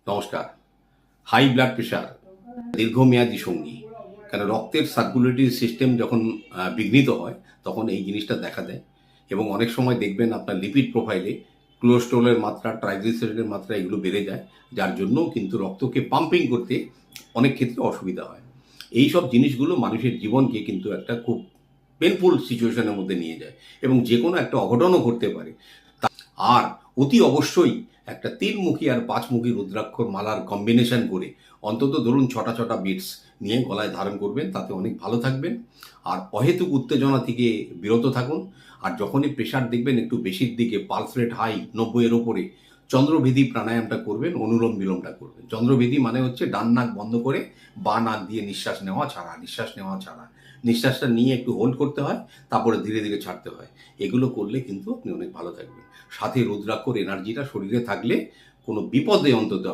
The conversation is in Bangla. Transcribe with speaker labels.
Speaker 1: নমস্কার। হাই ব্লাড প্রেশার দীর্ঘমেয়াদী সঙ্গী। কারণ রক্তের সার্কুলেটরি সিস্টেম যখন বিঘ্নিত হয় তখন এই জিনিসটা দেখা দেয় এবং অনেক সময় দেখবেন আপনার লিপিড প্রোফাইলে কোলেস্টেরলের মাত্রা, ট্রাইগ্লিসারিডের মাত্রা এগুলো বেড়ে যায়, যার জন্যও কিন্তু রক্তকে পাম্পিং করতে অনেক ক্ষেত্রে অসুবিধা হয়। এই সব জিনিসগুলো মানুষের জীবনকে কিন্তু একটা খুব পেনফুল সিচুয়েশনের মধ্যে নিয়ে যায় এবং যে কোনো একটা অঘটনও ঘটতে পারে। আর অতি অবশ্যই একটা 3 মুখী আর 5 মুখী রুদ্রাক্ষর মালার কম্বিনেশন করে অন্তত ধরুন 6টা বিটস নিয়ে গলায় ধারণ করবেন, তাতে অনেক ভালো থাকবেন। আর অহেতুক উত্তেজনা থেকে বিরত থাকুন। আর যখনই প্রেশার দেখবেন একটু বেশির দিকে, পালস রেট হাই 90-এর ওপরে, চন্দ্রভেদী প্রাণায়ামটা করবেন, অনুলোম বিলোমটা করবেন। চন্দ্রভেদী মানে হচ্ছে ডান নাক বন্ধ করে বা নাক দিয়ে নিঃশ্বাস নেওয়া ছাড়া, নিঃশ্বাসটা নিয়ে একটু হোল্ড করতে হয়, তারপরে ধীরে ধীরে ছাড়তে হয়। এগুলো করলে কিন্তু আপনি অনেক ভালো থাকবেন। সাথে রুদ্রাক্ষর এনার্জিটা শরীরে থাকলে কোনো বিপদে অন্তত